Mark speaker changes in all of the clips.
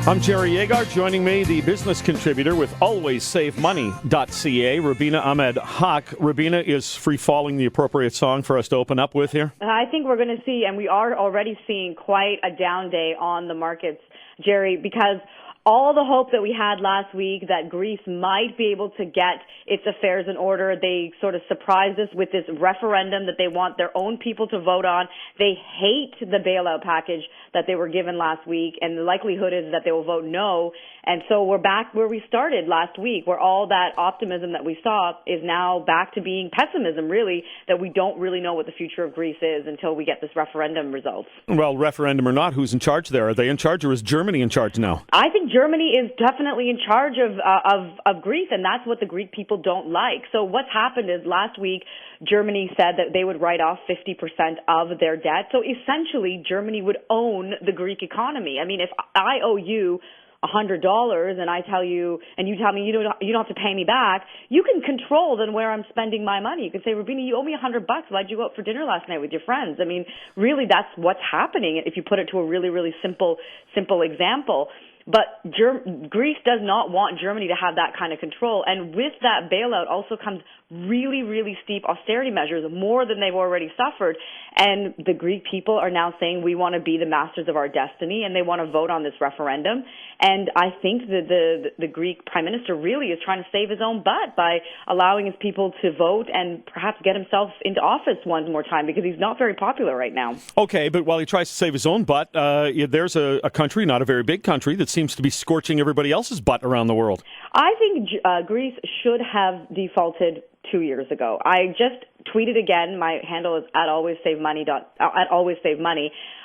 Speaker 1: I'm Jerry Agar. Joining me, the business contributor with alwayssavmoney.ca, Rubina Ahmed-Haq. Rubina, is Free Falling the appropriate song for us to open up with here?
Speaker 2: I think we're going to see, and we are already seeing, quite a down day on the markets, Jerry, because all the hope that we had last week that Greece might be able to get its affairs in order, they sort of surprised us with this referendum that they want their own people to vote on. They hate the bailout package that they were given last week, and the likelihood is that they will vote no. And so we're back where we started last week, where all that optimism that we saw is now back to being pessimism, really, that we don't really know what the future of Greece is until we get this referendum results.
Speaker 1: Well, referendum or not, who's in charge there? Are they in charge, or is Germany in charge now?
Speaker 2: I think Germany is definitely in charge of Greece, and that's what the Greek people don't like. So what's happened is last week, Germany said that they would write off 50% of their debt. So essentially, Germany would own the Greek economy. I mean, if I owe you $100 and I tell you, and you tell me you don't have to pay me back, you can control then where I'm spending my money. You can say, Rubina, you owe me $100. Why'd you go out for dinner last night with your friends? I mean, really, that's what's happening if you put it to a really, really simple example. But Greece does not want Germany to have that kind of control. And with that bailout also comes really, really steep austerity measures, more than they've already suffered. And the Greek people are now saying we want to be the masters of our destiny, and they want to vote on this referendum. And I think that the Greek prime minister really is trying to save his own butt by allowing his people to vote and perhaps get himself into office one more time, because he's not very popular right now.
Speaker 1: Okay, but while he tries to save his own butt, there's a country, not a very big country, that seems to be scorching everybody else's butt around the world. I
Speaker 2: think Greece should have defaulted 2 years ago. I just tweeted again. My handle is at alwayssavmoney,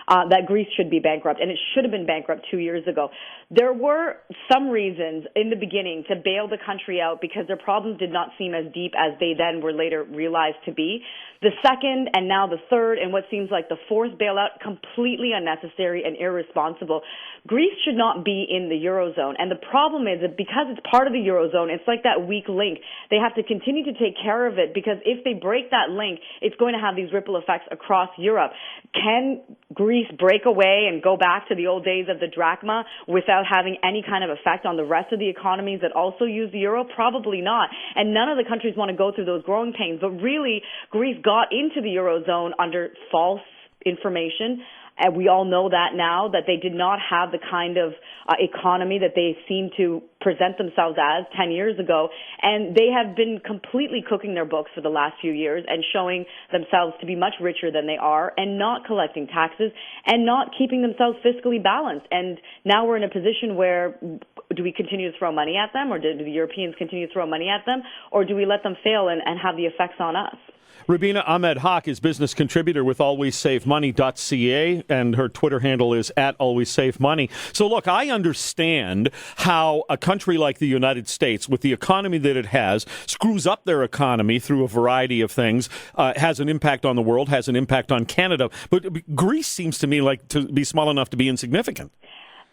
Speaker 2: that Greece should be bankrupt, and it should have been bankrupt 2 years ago. There were some reasons in the beginning to bail the country out because their problems did not seem as deep as they then were later realized to be. The second and now the third and what seems like the fourth bailout, completely unnecessary and irresponsible. Greece should not be in the Eurozone, and the problem is that because it's part of the Eurozone, it's like that weak link. They have to continue to take care of it, because if they break that link, it's going to have these ripple effects across Europe. Can Greece break away and go back to the old days of the drachma without having any kind of effect on the rest of the economies that also use the euro? Probably not. And none of the countries want to go through those growing pains. But really, Greece got into the Eurozone under false information. And we all know that now, that they did not have the kind of economy that they seem to present themselves as 10 years ago. And they have been completely cooking their books for the last few years and showing themselves to be much richer than they are, and not collecting taxes and not keeping themselves fiscally balanced. And now we're in a position where, do we continue to throw money at them, or do the Europeans continue to throw money at them, or do we let them fail and have the effects on us?
Speaker 1: Rubina Ahmed-Haq is business contributor with alwayssavmoney.ca, and her Twitter handle is at alwayssavmoney. So look, I understand how a country like the United States, with the economy that it has, screws up their economy through a variety of things, has an impact on the world, has an impact on Canada. But Greece seems to me like to be small enough to be insignificant.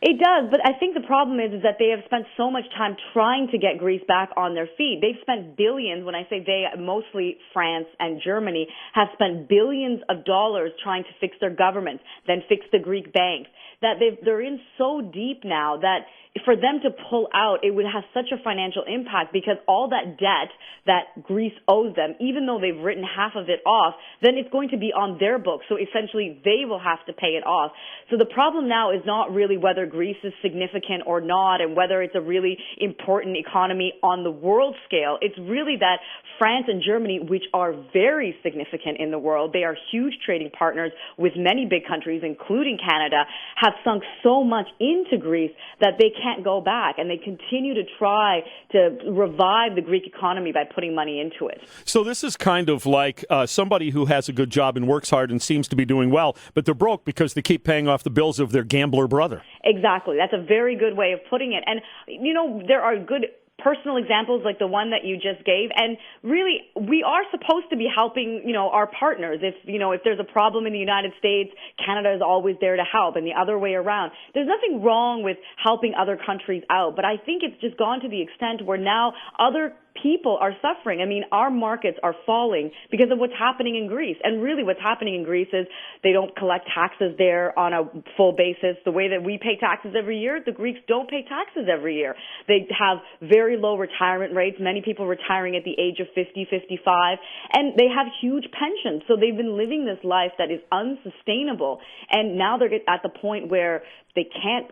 Speaker 2: It does, but I think the problem is that they have spent so much time trying to get Greece back on their feet. They've spent billions, when I say they, mostly France and Germany, have spent billions of dollars trying to fix their government, then fix the Greek banks, that they're in so deep now that for them to pull out, it would have such a financial impact, because all that debt that Greece owes them, even though they've written half of it off, then it's going to be on their books. So essentially, they will have to pay it off. So the problem now is not really whether Greece is significant or not, and whether it's a really important economy on the world scale. It's really that France and Germany, which are very significant in the world, they are huge trading partners with many big countries, including Canada, have sunk so much into Greece that they can't go back, and they continue to try to revive the Greek economy by putting money into it.
Speaker 1: So this is kind of like somebody who has a good job and works hard and seems to be doing well, but they're broke because they keep paying off the bills of their gambler brother. Exactly.
Speaker 2: That's a very good way of putting it. And, you know, there are good personal examples like the one that you just gave, and really we are supposed to be helping, you know, our partners. If there's a problem in the United States, Canada is always there to help, and the other way around. There's nothing wrong with helping other countries out, but I think it's just gone to the extent where now other people are suffering. I mean, our markets are falling because of what's happening in Greece. And really what's happening in Greece is they don't collect taxes there on a full basis. The way that we pay taxes every year, the Greeks don't pay taxes every year. They have very low retirement rates, many people retiring at the age of 50, 55, and they have huge pensions. So they've been living this life that is unsustainable. And now they're at the point where they can't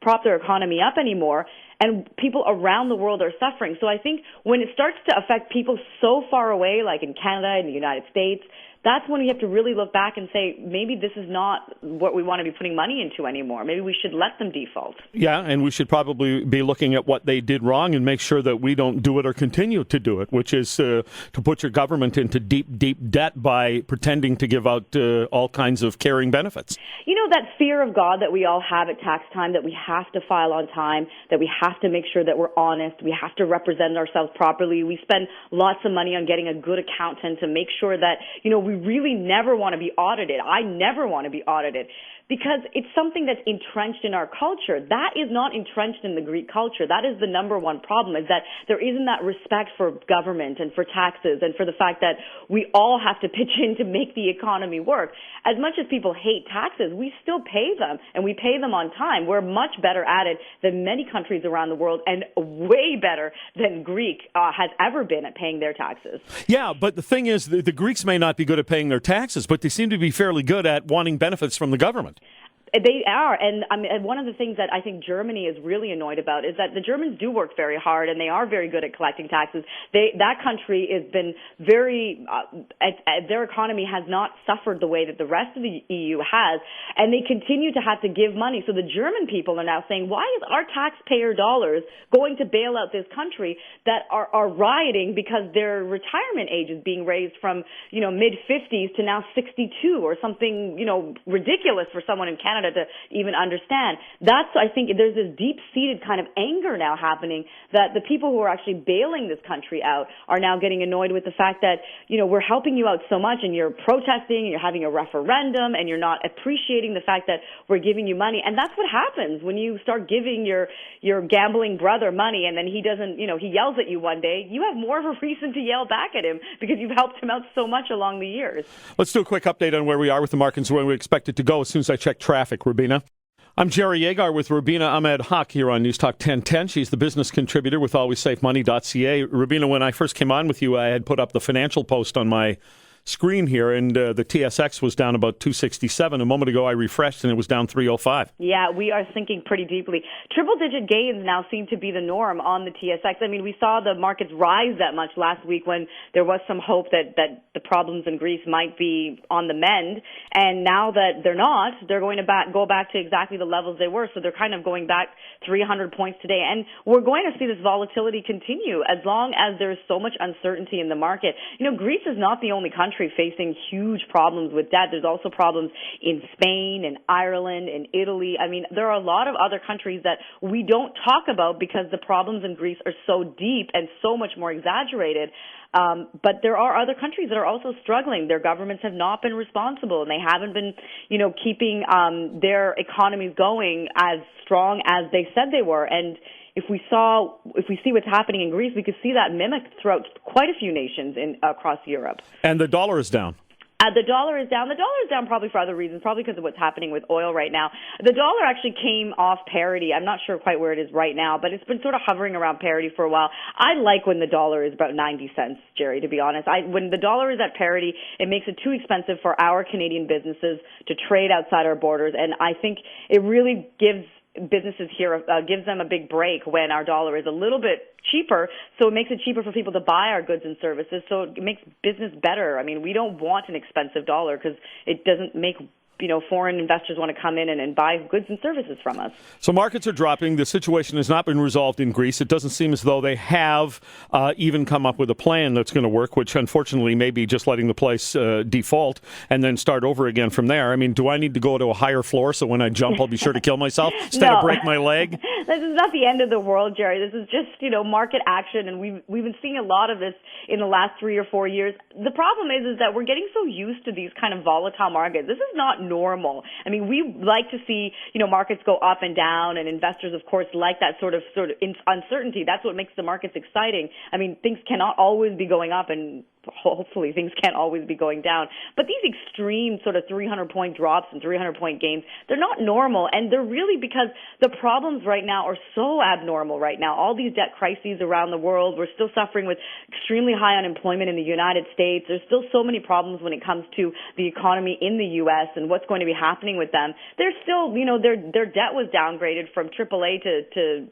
Speaker 2: prop their economy up anymore, and people around the world are suffering. So I think when it starts to affect people so far away, like in Canada and the United States, that's when we have to really look back and say, maybe this is not what we want to be putting money into anymore. Maybe we should let them default.
Speaker 1: Yeah, and we should probably be looking at what they did wrong and make sure that we don't do it or continue to do it, which is to put your government into deep, deep debt by pretending to give out all kinds of caring benefits.
Speaker 2: You know, that fear of God that we all have at tax time, that we have to file on time, that we have to make sure that we're honest, we have to represent ourselves properly. We spend lots of money on getting a good accountant to make sure that, you know, we really never want to be audited. I never want to be audited because it's something that's entrenched in our culture. That is not entrenched in the Greek culture. That is the number one problem, is that there isn't that respect for government and for taxes and for the fact that we all have to pitch in to make the economy work. As much as people hate taxes, we still pay them, and we pay them on time. We're much better at it than many countries around the world, and way better than Greek has ever been at paying their taxes.
Speaker 1: Yeah, but the thing is, the Greeks may not be good at paying their taxes, but they seem to be fairly good at wanting benefits from the government.
Speaker 2: They are, and I mean, one of the things that I think Germany is really annoyed about is that the Germans do work very hard, and they are very good at collecting taxes. That country has been very, their economy has not suffered the way that the rest of the EU has, and they continue to have to give money. So the German people are now saying, why is our taxpayer dollars going to bail out this country that are rioting because their retirement age is being raised from, you know, mid-50s to now 62 or something, you know, ridiculous for someone in Canada to even understand. That's, I think, there's this deep-seated kind of anger now happening that the people who are actually bailing this country out are now getting annoyed with the fact that, you know, we're helping you out so much and you're protesting and you're having a referendum and you're not appreciating the fact that we're giving you money. And that's what happens when you start giving your gambling brother money and then he doesn't, you know, he yells at you one day. You have more of a reason to yell back at him because you've helped him out so much along the years.
Speaker 1: Let's do a quick update on where we are with the markets, where we expect it to go as soon as I check traffic. Rubina. I'm Jerry Agar with Rubina Ahmed-Haq here on News Talk 1010. She's the business contributor with alwayssafemoney.ca. Rubina, when I first came on with you, I had put up the financial post on my screen here, and the TSX was down about 267. A moment ago, I refreshed, and it was down 305.
Speaker 2: Yeah, we are sinking pretty deeply. Triple-digit gains now seem to be the norm on the TSX. I mean, we saw the markets rise that much last week when there was some hope that the problems in Greece might be on the mend, and now that they're not, they're going to go back to exactly the levels they were, so they're kind of going back 300 points today. And we're going to see this volatility continue as long as there's so much uncertainty in the market. You know, Greece is not the only country facing huge problems with debt. There's also problems in Spain and Ireland and Italy. I mean, there are a lot of other countries that we don't talk about because the problems in Greece are so deep and so much more exaggerated. But there are other countries that are also struggling. Their governments have not been responsible, and they haven't been, you know, keeping their economies going as strong as they said they were. And if we see what's happening in Greece, we could see that mimicked throughout quite a few nations across Europe.
Speaker 1: And the dollar is down.
Speaker 2: The dollar is down. The dollar is down probably for other reasons, probably because of what's happening with oil right now. The dollar actually came off parity. I'm not sure quite where it is right now, but it's been sort of hovering around parity for a while. I like when the dollar is about 90 cents, Jerry, to be honest. When the dollar is at parity, it makes it too expensive for our Canadian businesses to trade outside our borders, and I think it really gives businesses here, gives them a big break when our dollar is a little bit cheaper, so it makes it cheaper for people to buy our goods and services, so it makes business better. I mean, we don't want an expensive dollar because it doesn't make, you know, foreign investors want to come in and buy goods and services from us. So
Speaker 1: markets are dropping. The situation has not been resolved in Greece. It doesn't seem as though they have even come up with a plan that's going to work, which unfortunately may be just letting the place default and then start over again from there. I mean, do I need to go to a higher floor so when I jump I'll be sure to kill myself instead of break my leg?
Speaker 2: This is not the end of the world, Jerry. This is just, you know, market action, and we've been seeing a lot of this in the last 3 or 4 years. The problem is that we're getting so used to these kind of volatile markets. This is not normal. I mean, we like to see, markets go up and down, and investors, of course, like that sort of uncertainty. That's what makes the markets exciting. I mean, things cannot always be going up, and hopefully things can't always be going down. But these extreme sort of 300-point drops and 300-point gains, they're not normal, and they're really because the problems right now are so abnormal right now. All these debt crises around the world, we're still suffering with extremely high unemployment in the United States. There's still so many problems when it comes to the economy in the U.S. and what's going to be happening with them. They're still, their debt was downgraded from AAA to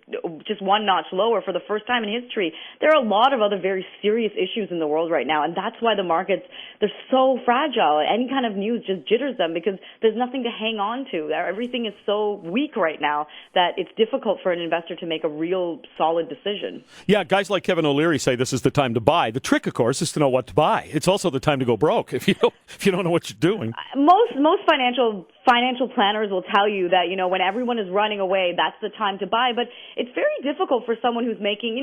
Speaker 2: just one notch lower for the first time in history. There are a lot of other very serious issues in the world right now, and that's why the markets, they're so fragile. Any kind of news just jitters them because there's nothing to hang on to. Everything is so weak right now that it's difficult for an investor to make a real solid decision.
Speaker 1: Yeah, guys like Kevin O'Leary say this is the time to buy. The trick, of course, is to know what to buy. It's also the time to go broke if you don't know what you're doing.
Speaker 2: Most financial planners will tell you that, when everyone is running away, that's the time to buy. But it's very difficult for someone who's making,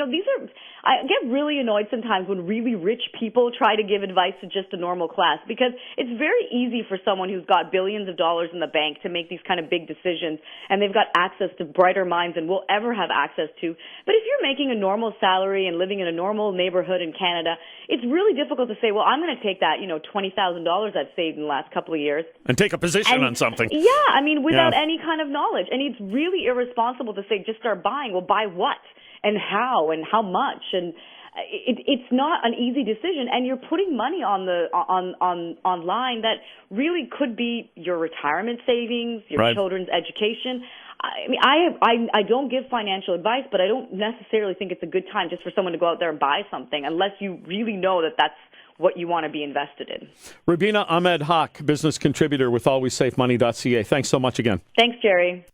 Speaker 2: I get really annoyed sometimes when really rich people try to give advice to just a normal class, because it's very easy for someone who's got billions of dollars in the bank to make these kind of big decisions, and they've got access to brighter minds than we'll ever have access to. But if you're making a normal salary and living in a normal neighborhood in Canada, it's really difficult to say, well, I'm going to take that, $20,000 I've saved in the last couple of years
Speaker 1: and take a position on something.
Speaker 2: Yeah, I mean, without any kind of knowledge. And it's really irresponsible to say, just start buying. Well, buy what and how much? And it's not an easy decision. And you're putting money online that really could be your retirement savings, your children's education. I mean, I don't give financial advice, but I don't necessarily think it's a good time just for someone to go out there and buy something unless you really know that that's what you want to be invested in.
Speaker 1: Rubina Ahmed-Haq, business contributor with alwayssafemoney.ca. Thanks so much again.
Speaker 2: Thanks, Jerry.